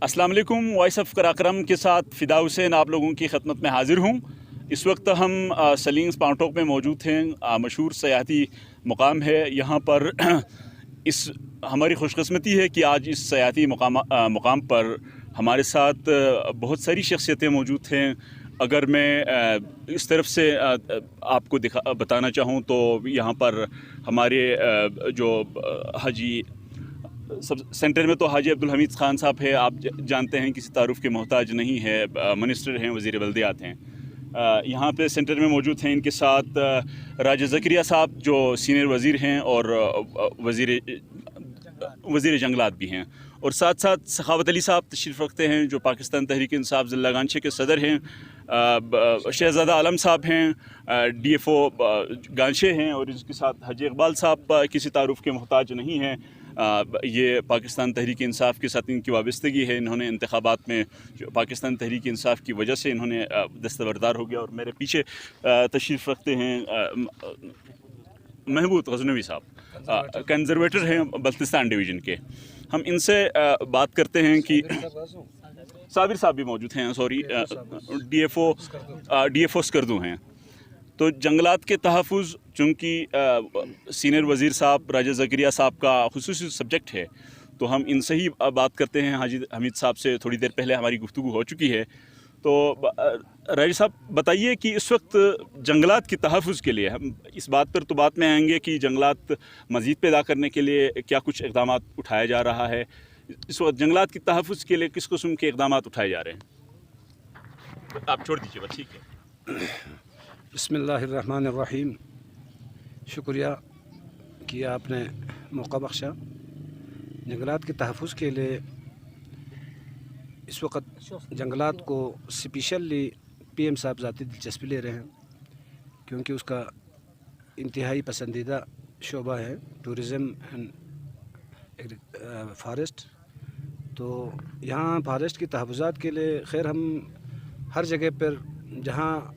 अस्सलाम वालेकुम। Voice of Karakoram के साथ फ़िदा हुसैन आप लोगों की खिदमत में हाज़िर हूँ। इस वक्त हम सलींग्स पाउंटोक में मौजूद हैं। मशहूर सयाहती मुकाम है यहाँ पर। इस हमारी खुशकिस्मती है कि आज इस सयाहती मुकाम पर हमारे साथ बहुत सारी शख्सियतें मौजूद हैं। अगर मैं इस तरफ से आपको बताना चाहूँ तो यहाँ पर हमारे जो हाजी सब सेंटर में तो हाजी अब्दुल हमीद ख़ान साहब है, आप जानते हैं, किसी तारुफ़ के मोहताज नहीं है। मिनिस्टर हैं, वज़ीर बल्दियात हैं। यहाँ पे सेंटर में मौजूद हैं। इनके साथ राजा ज़करिया साहब जो सीनियर वज़ीर हैं और वज़ीर जंगलात भी हैं, और साथ साथ सखावत अली साहब तशरीफ़ रखते हैं जो पाकिस्तान तहरीक इंसाफ ज़िला गांचे के सदर हैं। शहज़ादा आलम साहब हैं, DFO गांचे हैं, और इसके साथ हाजी इकबाल साहब किसी तारुफ़ के मोहताज नहीं हैं। ये पाकिस्तान तहरीक इंसाफ के साथ इनकी वाबस्तगी है। इन्होंने इंतखाबात में जो पाकिस्तान तहरीक इंसाफ की वजह से इन्होंने दस्तबरदार हो गया। और मेरे पीछे तशरीफ़ रखते हैं महबूब गज़नवी साहब, कंजर्वेटर हैं बल्तिस्तान डिवीज़न के। हम इनसे बात करते हैं कि साबिर साहब भी मौजूद हैं, सॉरी, DFO स्कर्दू हैं। तो जंगलात के तहफ़्फ़ुज़ चूँकि सीनियर वज़ीर साहब राजा ज़करिया साहब का खुसूसी सब्जेक्ट है, तो हम इनसे ही बात करते हैं। हाजी हमीद साहब से थोड़ी देर पहले हमारी गुफ्तगू हो चुकी है। तो राजा साहब बताइए कि इस वक्त जंगलात की तहफ़्फ़ुज़ के लिए हम इस बात पर तो बात में आएंगे कि जंगलात मज़ीद पैदा करने के लिए क्या कुछ इक़दाम उठाया जा रहा है। इस वक्त जंगलात की तहफ़्फ़ुज़ के लिए किस किस्म के इक़दाम उठाए जा रहे हैं? आप छोड़ दीजिए बस, ठीक है। बिस्मिल्लाहिर्रहमानिर्रहीम। शुक्रिया कि आपने मौका बख्शा। जंगलात के तहफ़्फ़ुज़ के लिए इस वक्त जंगलात को स्पेशली PM साहब ज़ाती दिलचस्पी ले रहे हैं, क्योंकि उसका इंतहाई पसंदीदा शोबा है टूरिज़म एंड फॉरेस्ट। तो यहाँ फॉरेस्ट की तहफ़्फ़ुज़ात के लिए खैर हम हर जगह पर जहाँ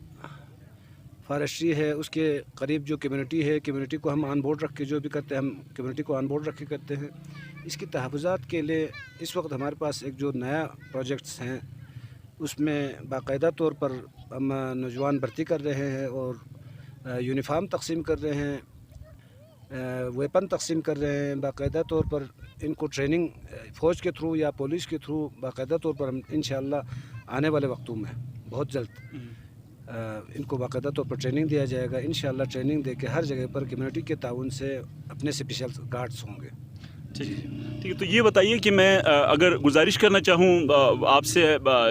फॉरेस्ट्री है उसके करीब जो कम्युनिटी है, कम्युनिटी को हम ऑन बोर्ड रख के जो भी करते हैं, हम कम्युनिटी को ऑन बोर्ड रख के करते हैं। इसकी तहफ़्फ़ुज़ात के लिए इस वक्त हमारे पास एक जो नया प्रोजेक्ट्स हैं उसमें बाकायदा तौर पर हम नौजवान भर्ती कर रहे हैं और यूनिफॉर्म तकसीम कर रहे हैं, वेपन तकसीम कर रहे हैं। बाकायदा तौर पर इनको ट्रेनिंग फ़ौज के थ्रू या पुलिस के थ्रू बाकायदा तौर पर हम इंशाअल्लाह आने वाले वक्तों में बहुत जल्द इनको बाकायदा तौर पर ट्रेनिंग दिया जाएगा। इंशाअल्लाह ट्रेनिंग दे के हर जगह पर कम्युनिटी के ताउन से अपने स्पेशल गार्ड्स होंगे। ठीक है। तो ये बताइए कि मैं अगर गुजारिश करना चाहूँ आपसे,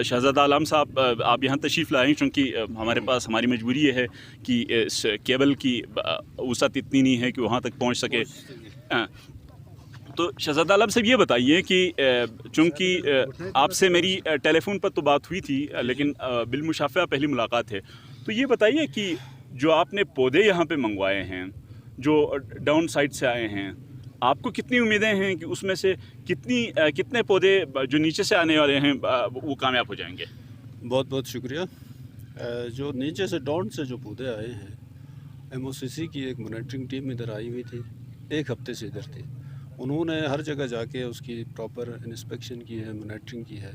शहज़ादा आलम साहब, आप यहाँ तशरीफ़ लाएँ, क्योंकि हमारे पास हमारी मजबूरी ये है कि इस केबल की वसअत इतनी नहीं है कि वहाँ तक पहुँच सके। तो शहज़ादा आलम साहब ये बताइए कि चूँकि आपसे मेरी टेलीफोन पर तो बात हुई थी, लेकिन बिलमुशाफ़ा पहली मुलाकात है। तो ये बताइए कि जो आपने पौधे यहाँ पे मंगवाए हैं, जो डाउन साइड से आए हैं, आपको कितनी उम्मीदें हैं कि उसमें से कितने पौधे जो नीचे से आने वाले हैं वो कामयाब हो जाएंगे? बहुत बहुत शुक्रिया। जो नीचे से डाउन से जो पौधे आए हैं, MOCC की एक मॉनिटरिंग टीम इधर आई हुई थी, एक हफ्ते से इधर थी। उन्होंने हर जगह जाके उसकी प्रॉपर इंस्पेक्शन की है, मॉनिटरिंग की है।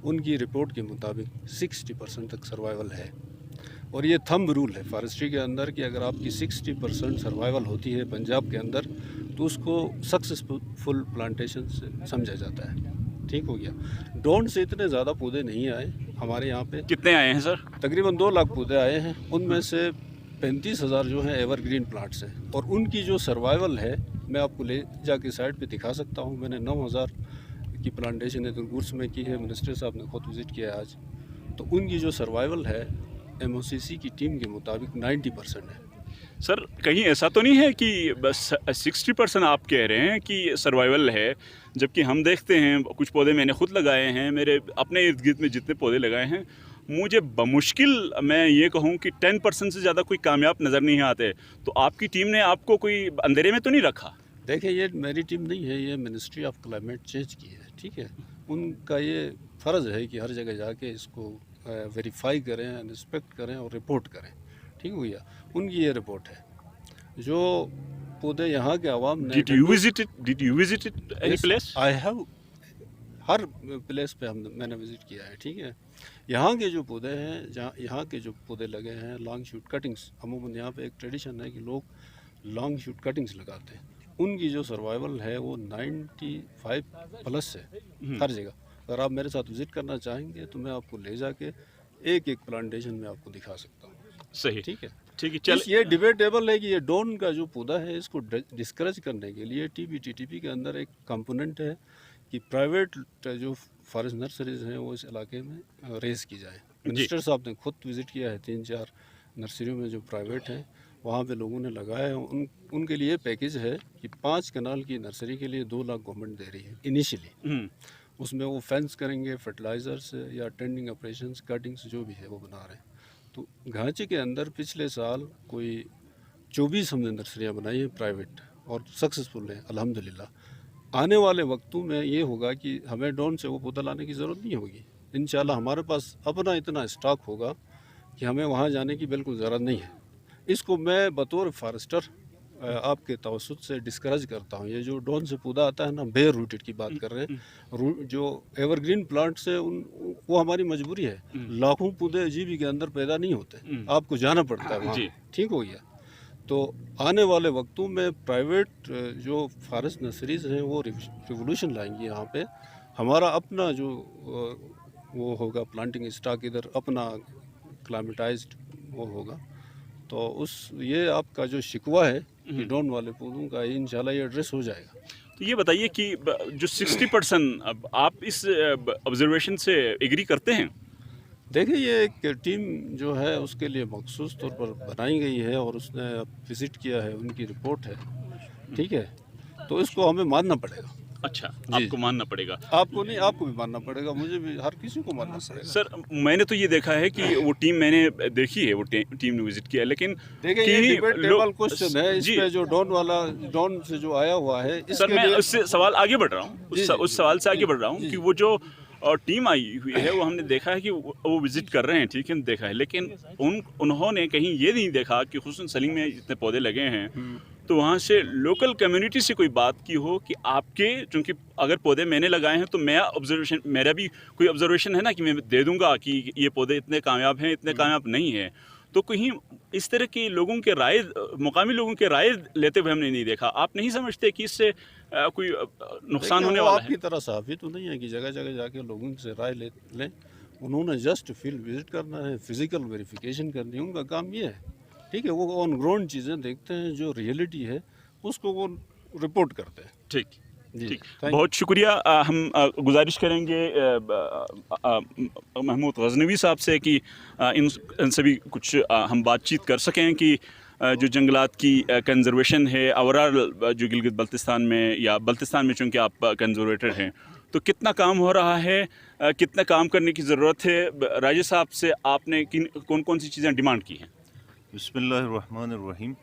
उनकी रिपोर्ट के मुताबिक 60% तक सर्वाइवल है, और ये थंब रूल है फॉरेस्ट्री के अंदर कि अगर आपकी 60% सर्वाइवल होती है पंजाब के अंदर, तो उसको सक्सेसफुल प्लांटेशन से समझा जाता है। ठीक हो गया। डाउन से इतने ज़्यादा पौधे नहीं आए हमारे यहाँ पे। कितने आए हैं सर? तकरीबन 2 लाख पौधे आए हैं, उनमें से 35,000 जो हैं एवरग्रीन प्लांट्स हैं, और उनकी जो सर्वाइवल है मैं आपको ले जाके साइड पे दिखा सकता हूँ। मैंने 9,000 की प्लांटेशन गुड्स में की है, मिनिस्टर साहब ने खुद विज़िट किया है आज। तो उनकी जो सर्वाइवल है MOCC की टीम के मुताबिक 90% है। सर कहीं ऐसा तो नहीं है कि बस 60% आप कह रहे हैं कि सर्वाइवल है, जबकि हम देखते हैं कुछ पौधे मैंने खुद लगाए हैं, मेरे अपने इर्द गिर्द में जितने पौधे लगाए हैं, मुझे बमुश्किल मैं ये कहूँ कि 10% से ज़्यादा कोई कामयाब नज़र नहीं आते। तो आपकी टीम ने आपको कोई अंधेरे में तो नहीं रखा? देखिए, ये मेरी टीम नहीं है, ये मिनिस्ट्री ऑफ क्लाइमेट चेंज की है। ठीक है, उनका ये फ़र्ज़ है कि हर जगह जाके इसको वेरीफाई करें, इंस्पेक्ट करें और रिपोर्ट करें। ठीक हो गया, उनकी ये रिपोर्ट है। जो पौधे यहाँ के आवाम ने Did you visit any place? I have Hare place پہ میں نے وزٹ کیا ہے. ٹھیک ہے, یہاں کے جو پودے ہیں, یہاں کے جو پودے لگے ہیں لانگ شوٹ کٹنگس, عموماً یہاں پہ ایک ٹریڈیشن ہے کہ لوگ لانگ شوٹ کٹنگس لگاتے ہیں. ان کی جو سروائیول ہے وہ 95 پلس ہے ہر جگہ. اگر آپ میرے ساتھ وزٹ کرنا چاہیں گے تو میں آپ کو لے جا کے ایک ایک پلانٹیشن میں آپ کو دکھا سکتا ہوں. صحیح. ٹھیک ہے, ٹھیک ہے. چل یہ ڈیبیٹیبل ہے کہ یہ ڈون کا جو پودا ہے اس کو ڈسکریج کرنے کے لیے ٹی پی کے اندر ایک کمپوننٹ ہے کہ پرائیویٹ جو فارسٹ نرسریز ہیں وہ اس علاقے میں ریز کی جائے. منسٹر صاحب نے خود وزٹ کیا ہے 3-4 نرسریوں میں جو پرائیویٹ ہیں, وہاں پہ لوگوں نے لگایا ہے. ان کے لیے پیکیج ہے کہ 5 کنال کی نرسری کے لیے 2 لاکھ گورنمنٹ دے رہی ہے انیشیلی. اس میں وہ فینس کریں گے, فرٹیلائزرس یا ٹینڈنگ آپریشنس, کٹنگس جو بھی ہے وہ بنا رہے ہیں. تو گھانچے کے اندر پچھلے سال کوئی 24 ہم نے نرسریاں بنائی ہیں پرائیویٹ اور سکسیزفل ہیں الحمدللہ. آنے والے وقتوں میں یہ ہوگا کہ ہمیں ڈون سے وہ پودا لانے کی ضرورت نہیں ہوگی. انشاءاللہ ہمارے پاس اپنا اتنا اسٹاک ہوگا کہ ہمیں وہاں جانے کی بالکل ضرورت نہیں ہے. اس کو میں بطور فارسٹر آپ کے توسط سے ڈسکریج کرتا ہوں. یہ جو ڈون سے پودا آتا ہے نا, بیئر روٹڈ کی بات کر رہے ہیں, جو ایور گرین پلانٹس ہیں وہ ہماری مجبوری ہے. لاکھوں پودے جی کے اندر پیدا نہیں ہوتے, آپ کو جانا پڑتا ہے وہاں. ٹھیک ہو گیا. تو آنے والے وقتوں میں پرائیویٹ جو فارسٹ نرسریز ہیں وہ ریولیوشن لائیں گی. یہاں پہ ہمارا اپنا جو وہ ہوگا پلانٹنگ اسٹاک, ادھر اپنا کلائمیٹائزڈ وہ ہوگا. تو یہ آپ کا جو شکوہ ہے کہ ڈون والے پودوں کا, انشاءاللہ یہ ایڈریس ہو جائے گا. تو یہ بتائیے کہ جو 60% آپ اس آبزرویشن سے ایگری کرتے ہیں؟ دیکھیں, یہ ایک ٹیم جو ہے اس کے لیے مخصوص طور پر بنائی گئی ہے اور اس نے وزٹ کیا ہے, ان کی رپورٹ ہے. ٹھیک ہے, تو اس کو ہمیں ماننا پڑے گا. اچھا, آپ کو ماننا پڑے گا. آپ کو نہیں, آپ کو بھی ماننا پڑے گا, مجھے بھی, ہر کسی کو ماننا پڑے گا. سر میں نے تو یہ دیکھا ہے کہ وہ ٹیم میں نے دیکھی ہے, وہ ٹیم نے وزٹ کیا ہے, لیکن دیکھیں یہ ڈیبیٹیبل کوسچن ہے. اس پہ جو ڈون سے جو آیا ہوا ہے, سر میں اس سے سوال آگے بڑھ رہا ہوں, اس سوال سے آگے بڑھ رہا ہوں کہ وہ جو ٹیم آئی ہوئی ہے وہ ہم نے دیکھا ہے کہ وہ وزٹ کر رہے ہیں. ٹھیک ہے, دیکھا ہے, لیکن انہوں نے کہیں یہ نہیں دیکھا کہ خصوصاً سلیم میں جتنے پودے لگے ہیں تو وہاں سے لوکل کمیونٹی سے کوئی بات کی ہو کہ آپ کے, چونکہ اگر پودے میں نے لگائے ہیں تو میرا بھی کوئی آبزرویشن ہے نا کہ میں دے دوں گا کہ یہ پودے اتنے کامیاب ہیں, اتنے کامیاب نہیں ہیں. تو کہیں اس طرح کے لوگوں کے رائے, مقامی لوگوں کے رائے لیتے ہوئے ہم نے نہیں دیکھا. آپ نہیں سمجھتے کہ اس سے کوئی نقصان ہونے والا ہے؟ آپ کی طرح صحافی تو نہیں ہے کہ جگہ جگہ جا کے لوگوں سے رائے لیں. انہوں نے جسٹ فیلڈ وزٹ کرنا ہے, فزیکل ویریفیکیشن کرنی ہے, ان کا کام یہ ہے. ٹھیک ہے, وہ آن گراؤنڈ چیزیں دیکھتے ہیں, جو ریئلٹی ہے اس کو وہ رپورٹ کرتے ہیں. ٹھیک ٹھیک, بہت شکریہ. ہم گزارش کریں گے محمود غزنوی صاحب سے کہ ان سے بھی کچھ ہم بات چیت کر سکیں کہ جو جنگلات کی کنزرویشن ہے اوورال جو گلگت بلتستان میں, یا بلتستان میں چونکہ آپ کنزرویٹر ہیں, تو کتنا کام ہو رہا ہے, کتنا کام کرنے کی ضرورت ہے. راجہ صاحب سے آپ نے کون کون سی چیزیں ڈیمانڈ کی ہیں؟ بسم اللہ الرحمن الرحیم.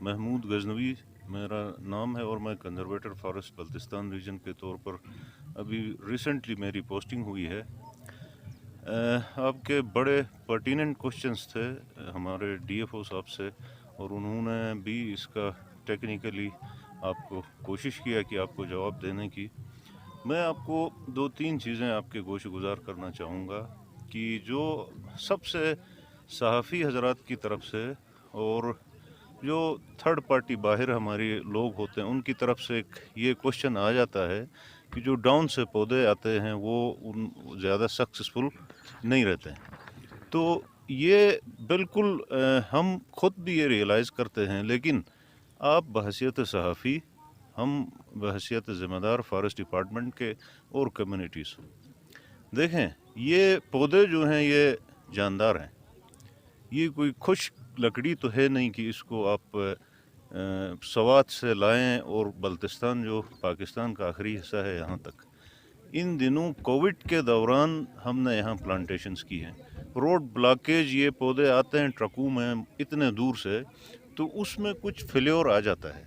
محمود غزنوی میرا نام ہے اور میں کنزرویٹر فارسٹ بلتستان ریجن کے طور پر ابھی ریسنٹلی میری پوسٹنگ ہوئی ہے. آپ کے بڑے پرٹیننٹ کوشچنس تھے ہمارے ڈی ایف او صاحب سے, اور انہوں نے بھی اس کا ٹیکنیکلی آپ کو کوشش کیا کہ آپ کو جواب دینے کی. میں آپ کو 2-3 چیزیں آپ کے گوش گزار کرنا چاہوں گا کہ جو سب سے صحافی حضرات کی طرف سے اور جو تھرڈ پارٹی باہر ہمارے لوگ ہوتے ہیں ان کی طرف سے یہ کوشچن آ جاتا ہے کہ جو ڈاؤن سے پودے آتے ہیں وہ زیادہ سکسیسفل نہیں رہتے ہیں. تو یہ بالکل ہم خود بھی یہ ریئلائز کرتے ہیں, لیکن آپ بحیثیت صحافی, ہم بحیثیت ذمہ دار فارسٹ ڈپارٹمنٹ کے اور کمیونٹیز, دیکھیں یہ پودے جو ہیں یہ جاندار ہیں. یہ کوئی خشک لکڑی تو ہے نہیں کہ اس کو آپ سوات سے لائیں اور بلتستان جو پاکستان کا آخری حصہ ہے یہاں تک. ان دنوں کووڈ کے دوران ہم نے یہاں پلانٹیشنز کی ہیں. روڈ بلاکیج, یہ پودے آتے ہیں ٹرکوں میں اتنے دور سے, تو اس میں کچھ فیلیور آ جاتا ہے,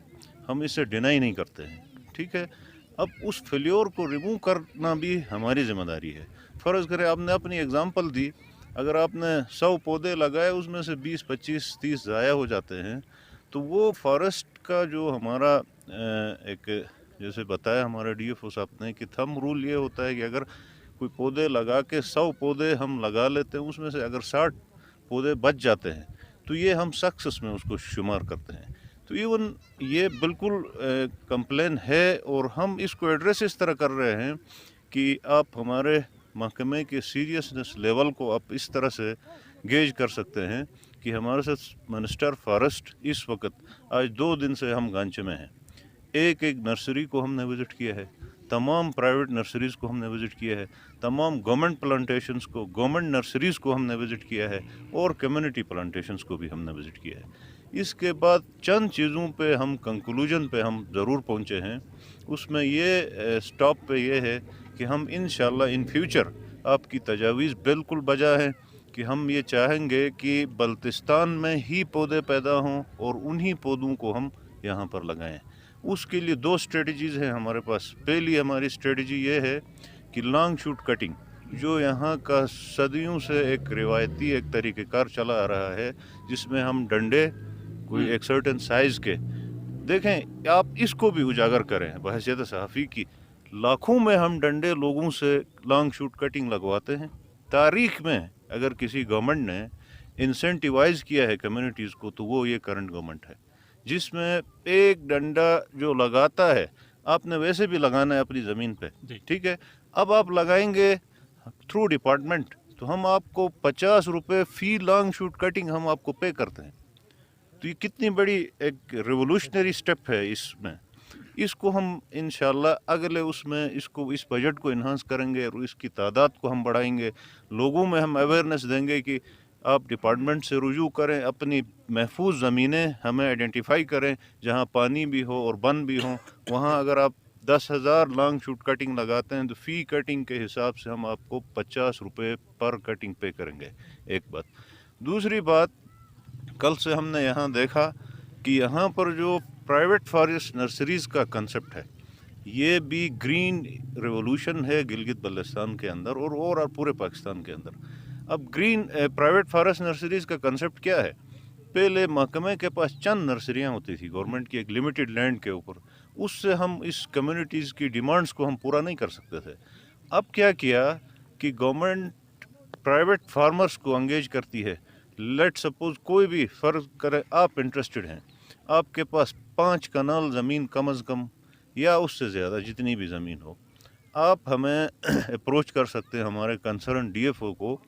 ہم اسے ڈینائی نہیں کرتے ہیں. ٹھیک ہے, اب اس فیلیور کو ریموو کرنا بھی ہماری ذمہ داری ہے. فرض کرے آپ نے اپنی اگزامپل دی, اگر آپ نے 100 پودے لگائے اس میں سے 20, 25, 30 ضائع ہو جاتے ہیں, تو وہ فارسٹ کا جو ہمارا ایک जैसे बताया हमारे DFO साहब ने कि थंब रूल ये होता है कि अगर कोई पौधे लगा के 100 पौधे हम लगा लेते हैं, उसमें से अगर 60 पौधे बच जाते हैं तो ये हम सक्सेस में उसको शुमार करते हैं। तो इवन ये बिल्कुल कंप्लेन है और हम इसको एड्रेस इस तरह कर रहे हैं कि आप हमारे महकमे के सीरियसनेस लेवल को आप इस तरह से गेज कर सकते हैं कि हमारे साथ मिनिस्टर फॉरेस्ट इस वक्त आज 2 दिन से हम गांचे में हैं। एक नर्सरी को हमने विज़िट किया है, तमाम प्राइवेट नर्सरीज़ को हमने विज़िट किया है, तमाम गवर्नमेंट प्लांटेशंस को, गवर्नमेंट नर्सरीज़ को हमने विज़िट किया है और कम्युनिटी प्लांटेशंस को भी हमने विज़िट किया है। इसके बाद चंद चीज़ों पे हम कंक्लूजन पे हम ज़रूर पहुँचे हैं। उसमें ये स्टॉप पे ये है कि हम इंशाल्लाह इन फ्यूचर आपकी तजावीज़ बिल्कुल बजा है कि हम ये चाहेंगे कि बल्तिस्तान में ही पौधे पैदा हों और उन्हीं पौधों को हम यहाँ पर लगाएं। उसके लिए 2 स्ट्रेटजीज़ हैं हमारे पास। पहली हमारी स्ट्रेटजी ये है कि लॉन्ग शूट कटिंग, जो यहाँ का सदियों से एक रिवायती एक तरीक़ेकार चला आ रहा है, जिसमें हम डंडे कोई एक सर्टेन साइज़ के, देखें आप इसको भी उजागर करें बहैसियत सहाफ़ी की, लाखों में हम डंडे लोगों से लॉन्ग शूट कटिंग लगवाते हैं। तारीख़ में अगर किसी गवर्नमेंट ने इंसेंटिवाइज़ किया है कम्युनिटीज़ को तो वो ये करंट गवर्नमेंट है, जिसमें एक डंडा जो लगाता है आपने वैसे भी लगाना है अपनी ज़मीन पे, ठीक है। अब आप लगाएंगे थ्रू डिपार्टमेंट तो हम आपको 50 रुपये फ़ी लॉन्ग शूट कटिंग हम आपको पे करते हैं। तो ये कितनी बड़ी एक रिवोल्यूशनरी स्टेप है इसमें। इसको हम इंशाल्लाह अगले उसमें इसको इस बजट को इन्हांस करेंगे और इसकी तादाद को हम बढ़ाएंगे। लोगों में हम अवेयरनेस देंगे कि आप डिपार्टमेंट से रुजू करें, अपनी महफूज ज़मीनें हमें आइडेंटिफाई करें जहां पानी भी हो और बन भी हो। वहां अगर आप 10,000 लॉन्ग शूट कटिंग लगाते हैं तो फ़ी कटिंग के हिसाब से हम आपको 50 रुपये पर कटिंग पे करेंगे। एक बात। दूसरी बात, कल से हमने यहाँ देखा कि यहाँ पर जो प्राइवेट फॉरेस्ट नर्सरीज़ का कंसेप्ट है, ये भी ग्रीन रेवोल्यूशन है गिलगित बल्तिस्तान के अंदर और पूरे पाकिस्तान के अंदर। अब ग्रीन प्राइवेट फॉरेस्ट नर्सरीज़ का कंसेप्ट क्या है? पहले महकमे के पास चंद नर्सरियाँ होती थी गवर्नमेंट की एक लिमिटेड लैंड के ऊपर, उससे हम इस कम्युनिटीज़ की डिमांड्स को हम पूरा नहीं कर सकते थे। अब क्या किया कि गवर्नमेंट प्राइवेट फार्मर्स को एंगेज करती है। लेट सपोज कोई भी फ़र्ज़ करें आप इंटरेस्टेड हैं, आपके पास 5 कनाल ज़मीन कम अज़ कम या उससे ज़्यादा जितनी भी ज़मीन हो, आप हमें अप्रोच कर सकते हैं हमारे कंसर्न DFO को।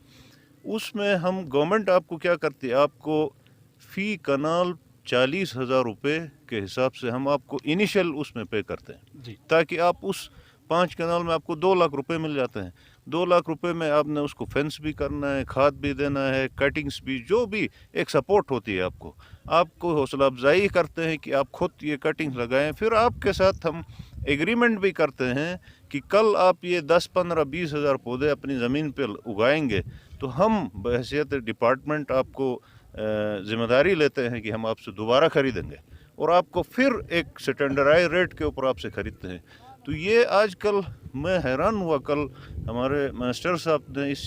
उसमें हम गवर्नमेंट आपको क्या करती है, आपको फ़ी कनाल 40,000 रुपये के हिसाब से हम आपको इनिशियल उसमें पे करते हैं, ताकि आप उस 5 कनाल में आपको 2 लाख रुपए मिल जाते हैं। 2 लाख रुपए में आपने उसको फेंस भी करना है, खाद भी देना है, कटिंग्स भी, जो भी एक सपोर्ट होती है आपको हौसला अफजाई करते हैं कि आप खुद ये कटिंग्स लगाएं। फिर आपके साथ हम एग्रीमेंट भी करते हैं कि कल आप ये 10, 15, 20 हज़ार पौधे अपनी ज़मीन पर उगाएंगे तो हम बहैसियत डिपार्टमेंट आपको ज़िम्मेदारी लेते हैं कि हम आपसे दोबारा ख़रीदेंगे और आपको फिर एक स्टैंडर्डाइज रेट के ऊपर आपसे ख़रीदते हैं। तो ये आजकल मैं हैरान हुआ, कल हमारे मिनिस्टर साहब ने इस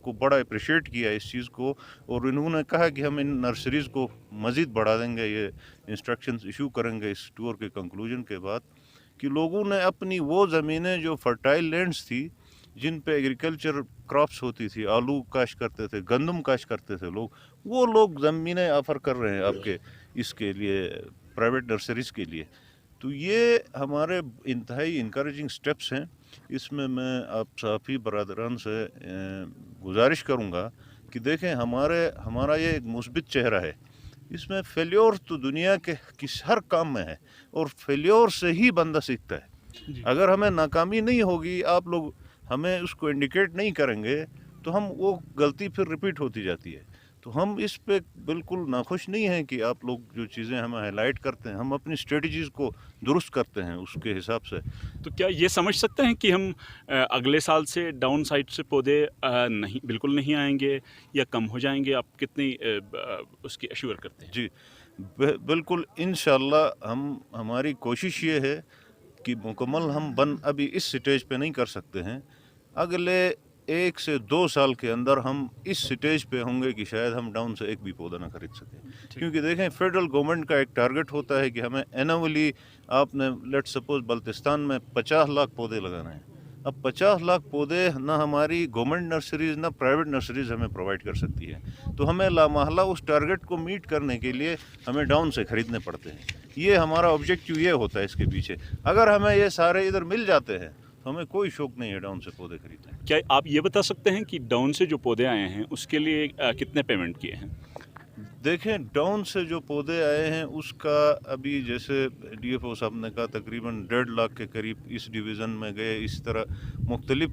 को बड़ा अप्रिशिएट किया इस चीज़ को, और इन्होंने कहा कि हम इन नर्सरीज़ को मज़ीद बढ़ा देंगे, ये इंस्ट्रक्शंस इशू करेंगे इस टूर के कंक्लूजन के बाद, कि लोगों ने अपनी वो ज़मीनें जो फर्टाइल लैंड्स थी जिन पे एग्रीकल्चर क्रॉप्स होती थी, आलू काश्त करते थे, गंदम काश्त करते थे लोग, वो लोग ज़मीनें ऑफ़र कर रहे हैं आपके इसके लिए प्राइवेट नर्सरीज़ के लिए। तो ये हमारे इंतहाई इनकरेजिंग स्टेप्स हैं। इसमें मैं आप साफ़ी बरादरान से गुजारिश करूँगा कि देखें हमारा ये एक मुस्बित चेहरा है। इसमें फेल्योर तो दुनिया के किस हर काम में है और फेल्योर से ही बंदा सीखता है। अगर हमें नाकामी नहीं होगी, आप लोग हमें उसको इंडिकेट नहीं करेंगे तो हम वो गलती फिर रिपीट होती जाती है। तो हम इस पे बिल्कुल नाखुश नहीं हैं कि आप लोग जो चीज़ें हमें हाईलाइट करते हैं, हम अपनी स्ट्रेटजीज़ को दुरुस्त करते हैं उसके हिसाब से। तो क्या ये समझ सकते हैं कि हम अगले साल से डाउन साइड से पौधे बिल्कुल नहीं आएंगे या कम हो जाएंगे? आप कितनी उसकी एश्योर करते हैं? जी बिल्कुल, इंशाल्लाह हमारी कोशिश ये है कि मुकम्मल हम अभी इस स्टेज पे नहीं कर सकते हैं। अगले 1 से 2 साल के अंदर हम इस स्टेज पे होंगे कि शायद हम डाउन से एक भी पौधा ना खरीद सकें, क्योंकि देखें फेडरल गवर्नमेंट का एक टारगेट होता है कि हमें एनुअली आपने लेट सपोज बल्तिस्तान में 50 लाख पौधे लगाने हैं। अब 50 लाख पौधे ना हमारी गवर्नमेंट नर्सरीज ना प्राइवेट नर्सरीज हमें प्रोवाइड कर सकती है, तो हमें लामहला उस टारगेट को मीट करने के लिए हमें डाउन से ख़रीदने पड़ते हैं। ये हमारा ऑब्जेक्टिव ये होता है इसके पीछे। अगर हमें ये सारे इधर मिल जाते हैं तो हमें कोई शौक नहीं है डाउन से पौधे खरीदने। क्या आप ये बता सकते हैं कि डाउन से जो पौधे आए हैं उसके लिए कितने पेमेंट किए हैं? देखें, डाउन से जो पौधे आए हैं उसका अभी जैसे डीएफओ साहब ने कहा तकरीबन 1.5 लाख के करीब इस डिवीज़न में गए। इस तरह मुख्तलिफ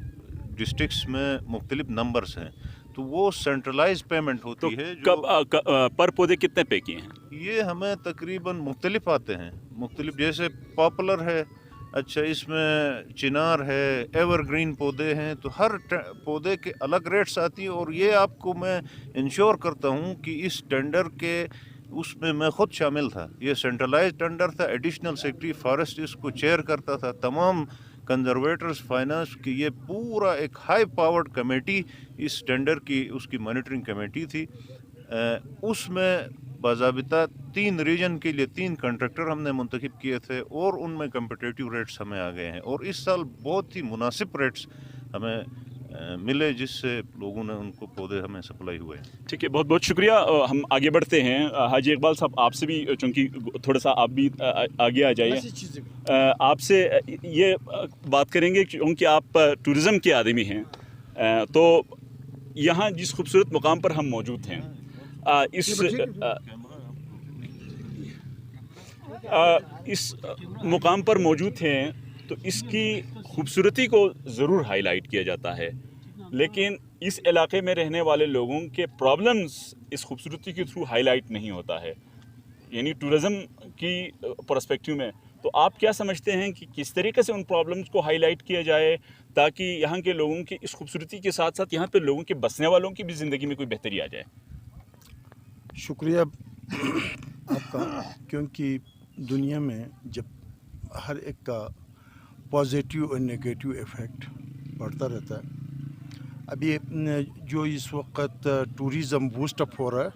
डिस्ट्रिक्ट्स में मुख्तलिफ नंबर्स हैं, तो वो सेंट्रलाइज पेमेंट होती है। जो पर पौधे कितने पे किए हैं? ये हमें तकरीबन मुख्तलिफ आते हैं, मुख्तलिफ जैसे पॉपुलर है, अच्छा इसमें चिनार है, एवरग्रीन पौधे हैं, तो हर पौधे के अलग रेट्स आती है। और ये आपको मैं इंश्योर करता हूँ कि इस टेंडर के उसमें मैं ख़ुद शामिल था। ये सेंट्रलाइज टेंडर था, एडिशनल सेक्रेटरी फॉरेस्ट इसको चेयर करता था, तमाम कंजर्वेटर्स फाइनेंस की ये पूरा एक हाई पावर्ड कमेटी इस टेंडर की उसकी मॉनिटरिंग कमेटी थी। उसमें बाज़ाबिता 3 रीजन के लिए 3 कॉन्ट्रैक्टर हमने मुंतखब किए थे और उनमें कम्पिटिटिव रेट्स हमें आ गए हैं और इस साल बहुत ही मुनासिब रेट्स हमें मिले, जिससे लोगों ने उनको पौधे हमें सप्लाई हुए। ठीक है, बहुत बहुत शुक्रिया। हम आगे बढ़ते हैं। हाजी इकबाल साहब, आपसे भी चूँकि थोड़ा सा आप भी आगे आ जाइए, आपसे ये बात करेंगे क्योंकि आप टूरिज़म के आदमी हैं, तो यहाँ जिस खूबसूरत मुकाम पर हम मौजूद हैं, इस मुकाम पर मौजूद हैं तो इसकी खूबसूरती को ज़रूर हाईलाइट किया जाता है, लेकिन इस इलाके में रहने वाले लोगों के प्रॉब्लम्स इस खूबसूरती के थ्रू हाईलाइट नहीं होता है, यानी टूरिज़म की पर्सपेक्टिव में। तो आप क्या समझते हैं कि किस तरीके से उन प्रॉब्लम्स को हाईलाइट किया जाए ताकि यहाँ के लोगों की इस खूबसूरती के साथ साथ यहाँ पे लोगों के बसने वालों की भी ज़िंदगी में कोई बेहतरी आ जाए? शुक्रिया आपका, क्योंकि दुनिया में जब हर एक का पॉजिटिव और नेगेटिव इफ़ेक्ट पड़ता रहता है। अभी जो इस वक्त टूरिज़म बूस्ट अप हो रहा है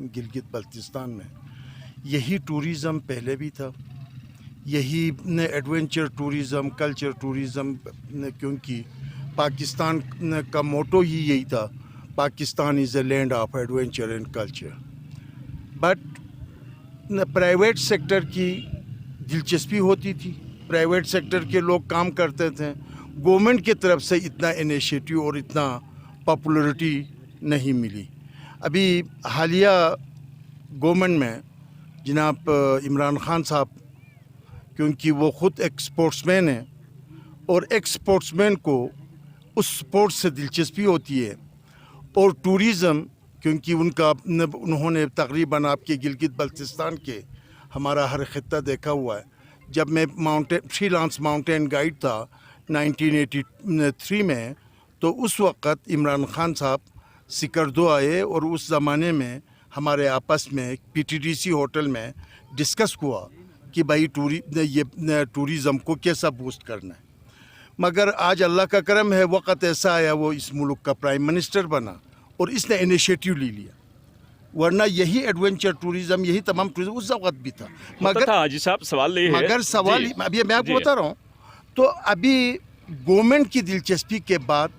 गिलगित बल्तिस्तान में, यही टूरिज़म पहले भी था, यही एडवेंचर टूरिज़म, कल्चर टूरिज़म, क्योंकि पाकिस्तान का मोटो ही यही था, Pakistan is a land of adventure and culture. But private sector की दिलचस्पी होती थी, प्राइवेट सेक्टर के लोग काम करते थे, गवर्नमेंट की तरफ से इतना इनिशिएटिव और इतना पॉपुलैरिटी नहीं मिली। अभी हालिया गवर्नमेंट में जनाब इमरान खान साहब, क्योंकि वो ख़ुद एक स्पोर्ट्समैन है और एक स्पोर्ट्समैन को उस स्पोर्ट्स से दिलचस्पी होती है, और टूरिज़म क्योंकि उन्होंने तकरीबन आपके गिलगित बल्तिस्तान के हमारा हर खित्ता देखा हुआ है। जब मैं फ्रीलांस माउंटेन गाइड था 1983 में, तो उस वक़्त इमरान खान साहब सिकरदो आए और उस ज़माने में हमारे आपस में पीटीडीसी होटल में डिस्कस हुआ कि भाई टूरिज़म को कैसा बूस्ट करना है। मगर आज अल्लाह का करम है, वक़्त ऐसा आया वो इस मुल्क का प्राइम मिनिस्टर बना और इसने इनिशिएटिव ले लिया, वरना यही एडवेंचर टूरिज़म, यही तमाम टूरिज़म उस वक्त भी था। मगर हाजी साहब सवाल ये है, मगर सवाल अभी मैं आपको बता रहा हूँ, तो अभी गवर्नमेंट की दिलचस्पी के बाद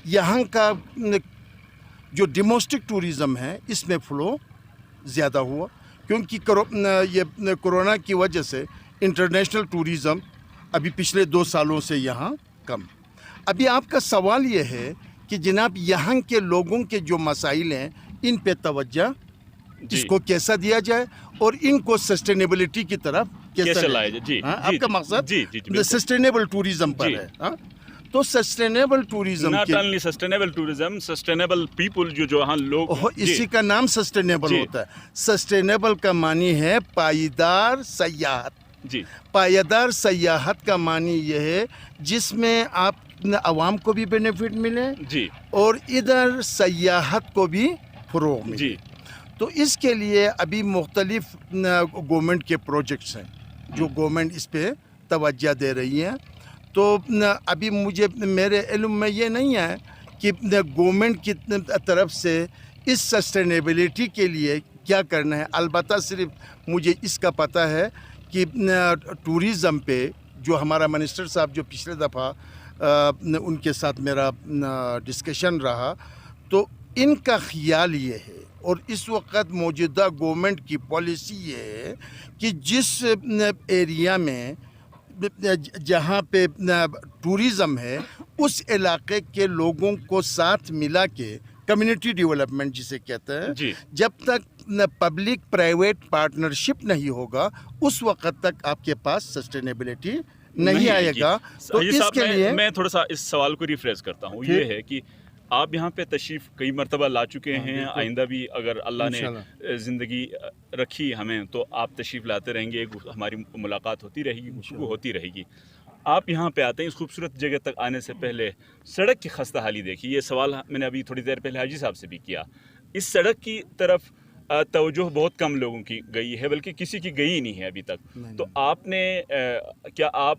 यहाँ का जो डोमेस्टिक टूरिज़म है इसमें फ़्लो ज़्यादा हुआ, क्योंकि ये कोरोना की वजह से इंटरनेशनल टूरिज़म अभी पिछले 2 सालों से यहाँ कम। अभी आपका सवाल ये है कि जनाब यहाँ के लोगों के जो मसाइल हैं इन पे तवज्जो इसको कैसा दिया जाए और इनको सस्टेनेबिलिटी की तरफ कैसे लाया जाए। जी, आपका मकसद जी, सस्टेनेबल टूरिज़्म पर है। हाँ, तो sustainable tourism, not only sustainable tourism, sustainable people, जो यहाँ लोग, इसी का नाम सस्टेनेबल होता है। सस्टेनेबल का मानी है पायदार सयाहत। जी, पायदार सयाहत का मानी यह है जिसमें आप आवाम को भी बेनिफिट मिले जी, और इधर सयाहत को भी फ़रोग़ मिले जी। तो इसके लिए अभी मुख्तलिफ गवर्नमेंट के प्रोजेक्ट्स हैं जो गवर्नमेंट इस पे तवज्जो दे रही हैं। तो अभी मुझे मेरे इल्म में ये नहीं है कि गवर्नमेंट की तरफ से इस सस्टेनेबिलिटी के लिए क्या करना है। अलबत्ता सिर्फ मुझे इसका पता है कि टूरिज़म पे जो हमारा मिनिस्टर साहब जो पिछले दफ़ा उनके साथ मेरा डिस्कशन रहा, तो इनका ख्याल ये है और इस वक्त मौजूदा गवर्नमेंट की पॉलिसी ये है कि जिस एरिया में जहाँ पे टूरिज़म है उस इलाके के लोगों को साथ मिला के कम्युनिटी डेवलपमेंट जिसे कहते हैं, जी। जब तक पब्लिक प्राइवेट पार्टनरशिप नहीं होगा उस वक्त तक आपके पास सस्टेनेबिलिटी नहीं आएगा। तो ये साहब, इसके लिए मैं थोड़ा सा इस सवाल को रिफ्रेश करता हूँ। ये है कि आप यहाँ पे तशरीफ़ कई मरतबा ला चुके हैं, आइंदा भी अगर अल्लाह ने ज़िंदगी रखी हमें तो आप तशरीफ़ लाते रहेंगे, हमारी मुलाकात होती रहेगी, गुफ्तगू होती रहेगी। आप यहाँ पे आते हैं, इस खूबसूरत जगह तक आने से पहले सड़क की खस्ता हाली देखी। ये सवाल मैंने अभी थोड़ी देर पहले हाजी साहब से भी किया। इस सड़क की तरफ तवज्जो बहुत कम लोगों की गई है, बल्कि किसी की गई नहीं है अभी तक। तो आपने क्या आप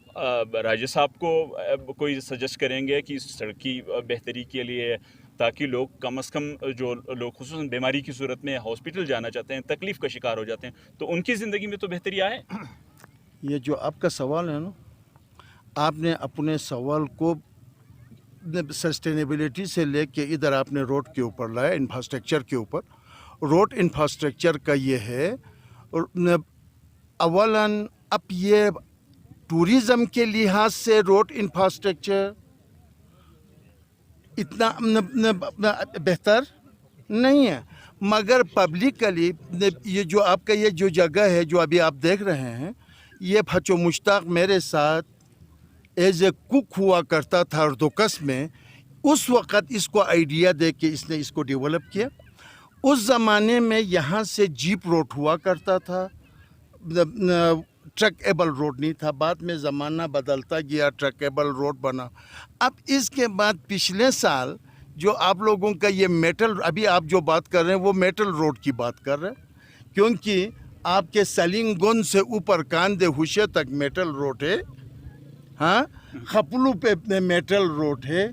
राजा साहब को कोई सजेस्ट करेंगे कि इस सड़क की बेहतरी के लिए, ताकि लोग कम से कम जो लोग खुसूसन बीमारी की सूरत में हॉस्पिटल जाना चाहते हैं, तकलीफ़ का शिकार हो जाते हैं, तो उनकी ज़िंदगी में तो बेहतरी आए? ये जो आपका सवाल है ना, आपने अपने सवाल को सस्टेनेबिलिटी से लेके इधर आपने रोड के ऊपर लाया, इंफ्रास्ट्रक्चर के ऊपर। रोड इंफ्रास्ट्रक्चर का ये है, अवलन अब ये टूरिज़म के लिहाज से रोड इंफ्रास्ट्रक्चर इतना बेहतर नहीं है, मगर पब्लिकली ये जो आपका ये जो जगह है जो अभी आप देख रहे हैं, ये भचो मुश्ताक मेरे साथ एज ए कुक हुआ करता था अर्दोकस में। उस वक़्त इसको आइडिया दे के इसने इसको डेवलप किया। उस ज़माने में यहाँ से जीप रोड हुआ करता था, ट्रकेबल रोड नहीं था। बाद में ज़माना बदलता गया, ट्रकेबल रोड बना। अब इसके बाद पिछले साल जो आप लोगों का ये मेटल, अभी आप जो बात कर रहे हैं वो मेटल रोड की बात कर रहे हैं, क्योंकि आपके सलिंगोन से ऊपर कांदे हुशे तक मेटल रोड है, हाँ, खपलू पे मेटल रोड है,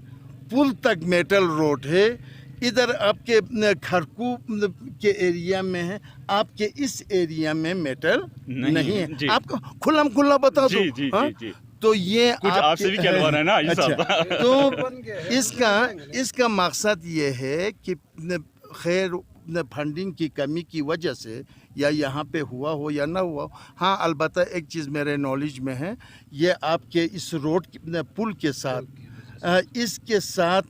पुल तक मेटल रोड है। इधर आपके खरकू के एरिया में है, आपके इस एरिया में मेटल नहीं है। आपको खुला बता दो। जी, हाँ? जी। तो ये कुछ आपसे भी कहलवाना है ना ये अच्छा, साहब। तो इसका मकसद ये है कि खैर फंडिंग की कमी की वजह से या यहाँ पे हुआ हो या ना हुआ हो, हाँ, अलबत्ता एक चीज़ मेरे नॉलेज में है, ये आपके इस रोड पुल के साथ इसके साथ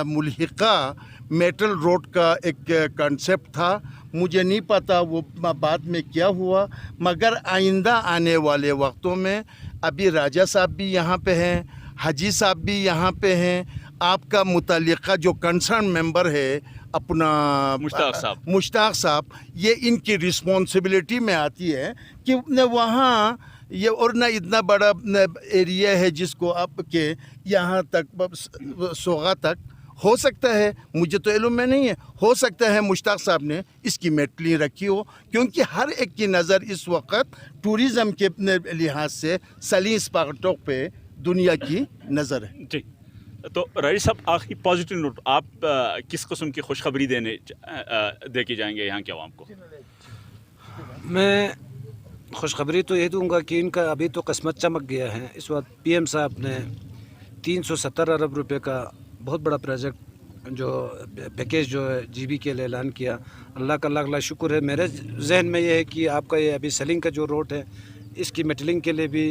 मुल्हिका मेटल रोड का एक कंसेप्ट था। मुझे नहीं पता वो बाद में क्या हुआ, मगर आइंदा आने वाले वक्तों में अभी राजा साहब भी यहाँ पे हैं, हाजी साहब भी यहाँ पे हैं, आपका मुतल्लिका जो कंसर्न मेंबर है अपना मुश्ताक साहब, ये इनकी रिस्पॉन्सिबिलिटी में आती है कि वहाँ ये और ना इतना बड़ा एरिया है जिसको आपके यहाँ तक सोगा तक हो सकता है, मुझे तो इल्म में नहीं है, हो सकता है मुश्ताक साहब ने इसकी मेटली रखी हो, क्योंकि हर एक की नज़र इस वक्त टूरिज़म के लिहाज से सलीम स्पॉटों पे दुनिया की नज़र है। जी, तो रईस साहब, आखिरी पॉजिटिव नोट आप किस किस्म की खुशखबरी दे के जाएंगे यहाँ के आवाम को? मैं खुशखबरी तो यही दूंगा कि इनका अभी तो किस्मत चमक गया है। इस वक्त पीएम साहब ने 370 अरब रुपए का बहुत बड़ा प्रोजेक्ट जो पैकेज जो है जीबी के लिए ऐलान किया। अल्लाह का लाख लाख शुक्र है। मेरे जहन में ये है कि आपका ये अभी सलिंग का जो रोड है इसकी मेटलिंग के लिए भी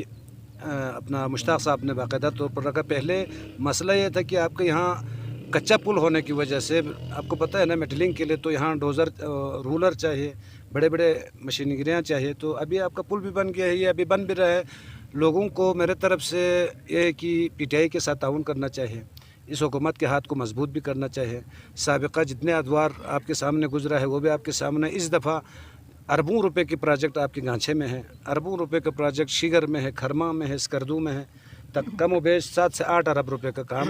अपना मुश्ताक साहब ने बाकायदा तौर पर रखा। पहले मसला ये था कि आपके यहाँ कच्चा पुल होने की वजह से, आपको पता है ना, मेटलिंग के लिए तो यहाँ डोज़र रूलर चाहिए, बड़े बड़े मशीनरियाँ चाहिए। तो अभी आपका पुल भी बन गया है, ये अभी बन भी रहा है। लोगों को मेरे तरफ से ये है कि पीटीआई के साथ ताउन करना चाहिए, इस हुकूमत के हाथ को मजबूत भी करना चाहिए। साबिक़ा जितने अदवार आपके सामने गुजरा है वो भी आपके सामने। इस दफ़ा अरबों रुपए के प्रोजेक्ट आपके गांछे में है, अरबों रुपए का प्रोजेक्ट शिगर में है, खरमा में है, स्कर्दू में है, तक कम बेश 7 से 8 अरब रुपए का काम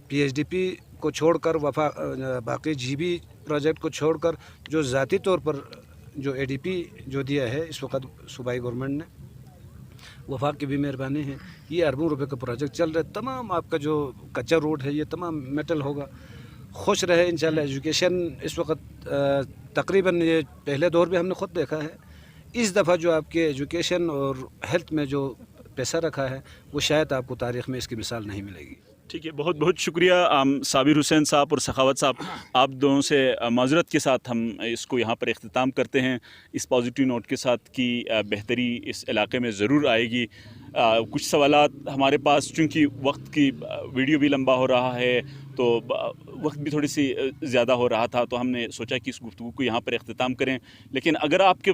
पीएचडीपी को छोड़कर बाकी जीबी प्रोजेक्ट को छोड़कर जो ज़ाती तौर पर जो एडीपी जो दिया है इस वक्त सूबाई गवर्नमेंट ने, वफाक की भी मेहरबानी है। ये अरबों रुपए का प्रोजेक्ट चल रहा है। तमाम आपका जो कच्चा रोड है ये तमाम मेटल होगा। खुश रहे इंशाल्लाह। एजुकेशन इस वक्त तकरीबन ये पहले दौर में हमने ख़ुद देखा है, इस दफ़ा जो आपके एजुकेशन और हेल्थ में जो पैसा रखा है वो शायद आपको तारीख़ में इसकी मिसाल नहीं मिलेगी। ठीक है, बहुत बहुत शुक्रिया साबिर हुसैन साहब और सखावत साहब, आप दोनों से माजरत के साथ हम इसको यहाँ पर इख्तिताम करते हैं इस पॉजिटिव नोट के साथ कि बेहतरी इस इलाके में ज़रूर आएगी। कुछ सवालात हमारे पास, चूँकि वक्त की वीडियो भी लंबा हो रहा है तो वक्त भी थोड़ी सी ज़्यादा हो रहा था, तो हमने सोचा कि इस गुफ्तगू को यहाँ पर इख्तिताम करें। लेकिन अगर आपके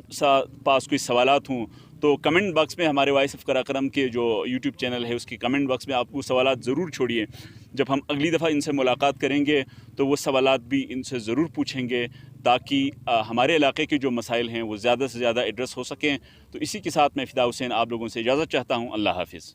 पास कोई सवालात हों तो कमेंट बॉक्स में हमारे वॉइस ऑफ कराक्रम के जो यूट्यूब चैनल है उसकी कमेंट बॉक्स में आप वो सवालात ज़रूर छोड़िए। जब हम अगली दफ़ा इनसे मुलाकात करेंगे तो वो सवालात भी इनसे ज़रूर पूछेंगे ताकि हमारे इलाके के जो मसाइल हैं वो ज़्यादा से ज़्यादा एड्रेस हो सकें। तो इसी के साथ मैं फ़िदा हुसैन आप लोगों से इजाज़त चाहता हूँ। अल्लाह हाफ़िज़।